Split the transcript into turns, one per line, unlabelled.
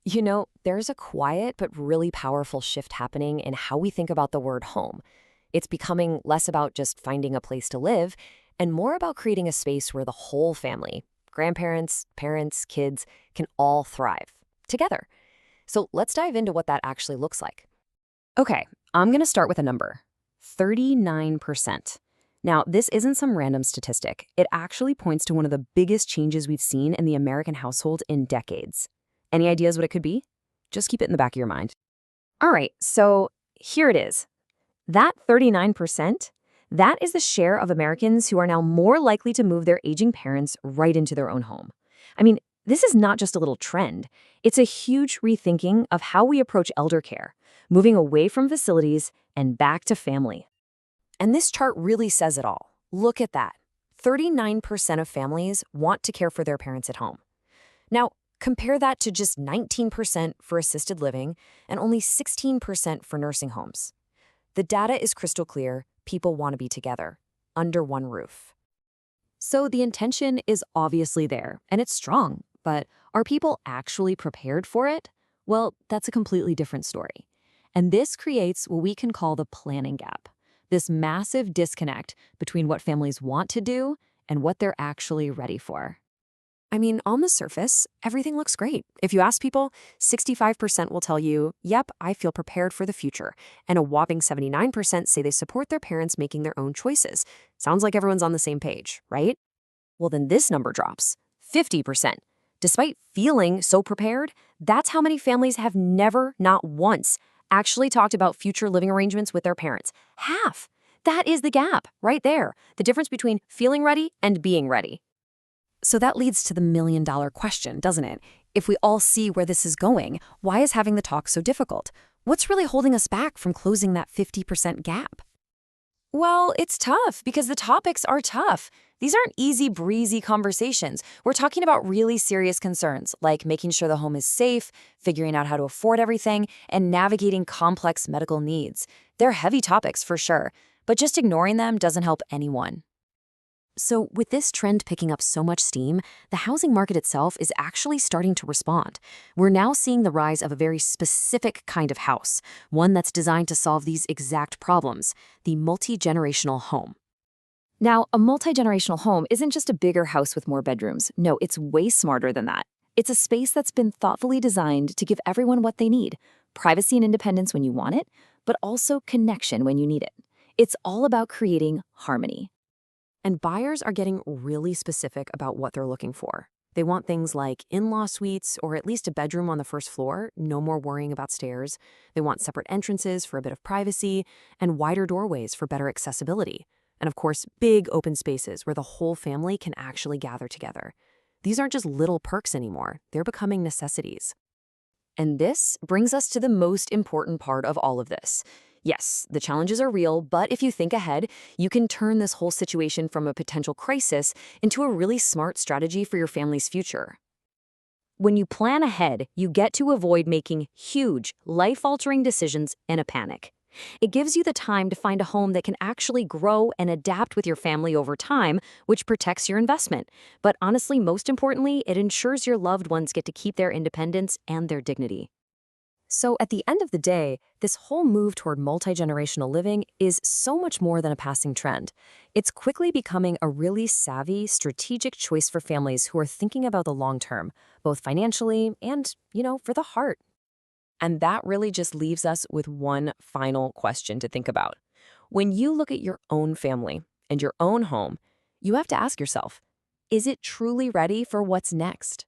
There's a quiet but really powerful shift happening in how we think about the word home. It's becoming less about just finding a place to live and more about creating a space where the whole family, grandparents, parents, kids, can all thrive together. So let's dive into what that actually looks like. Okay, I'm going to start with a number 39%. Now, this isn't some random statistic. It actually points to one of the biggest changes we've seen in the American household in decades. Any ideas what it could be? Just keep it in the back of your mind. All right, so here it is. That 39%, that is the share of Americans who are now more likely to move their aging parents right into their own home. I mean, this is not just a little trend. It's a huge rethinking of how we approach elder care, moving away from facilities and back to family. And this chart really says it all. Look at that. 39% of families want to care for their parents at home. Now, compare that to just 19% for assisted living and only 16% for nursing homes. The data is crystal clear. People want to be together, under one roof. So the intention is obviously there, and it's strong. But are people actually prepared for it? Well, that's a completely different story. And this creates what we can call the planning gap, this massive disconnect between what families want to do and what they're actually ready for. I mean, on the surface, everything looks great. If you ask people, 65% will tell you, yep, I feel prepared for the future. And a whopping 79% say they support their parents making their own choices. Sounds like everyone's on the same page, right? Well, then this number drops, 50%. Despite feeling so prepared, that's how many families have never, not once, actually talked about future living arrangements with their parents. Half. That is the gap, right there. The difference between feeling ready and being ready. So that leads to the million-dollar question, doesn't it? If we all see where this is going, why is having the talk so difficult? What's really holding us back from closing that 50% gap? Well, it's tough because the topics are tough. These aren't easy breezy conversations. We're talking about really serious concerns, like making sure the home is safe, figuring out how to afford everything, and navigating complex medical needs. They're heavy topics for sure, but just ignoring them doesn't help anyone. So with this trend picking up so much steam, the housing market itself is actually starting to respond. We're now seeing the rise of a very specific kind of house, one that's designed to solve these exact problems, the multi-generational home. Now, a multi-generational home isn't just a bigger house with more bedrooms. No, it's way smarter than that. It's a space that's been thoughtfully designed to give everyone what they need, privacy and independence when you want it, but also connection when you need it. It's all about creating harmony. And buyers are getting really specific about what they're looking for. They want things like in-law suites or at least a bedroom on the first floor, no more worrying about stairs. They want separate entrances for a bit of privacy and wider doorways for better accessibility. And of course, big open spaces where the whole family can actually gather together. These aren't just little perks anymore. They're becoming necessities. And this brings us to the most important part of all of this. Yes, the challenges are real, but if you think ahead, you can turn this whole situation from a potential crisis into a really smart strategy for your family's future. When you plan ahead, you get to avoid making huge, life-altering decisions in a panic. It gives you the time to find a home that can actually grow and adapt with your family over time, which protects your investment. But honestly, most importantly, it ensures your loved ones get to keep their independence and their dignity. So at the end of the day, this whole move toward multi-generational living is so much more than a passing trend. It's quickly becoming a really savvy, strategic choice for families who are thinking about the long term, both financially and, for the heart. And that really just leaves us with one final question to think about. When you look at your own family and your own home, you have to ask yourself, is it truly ready for what's next?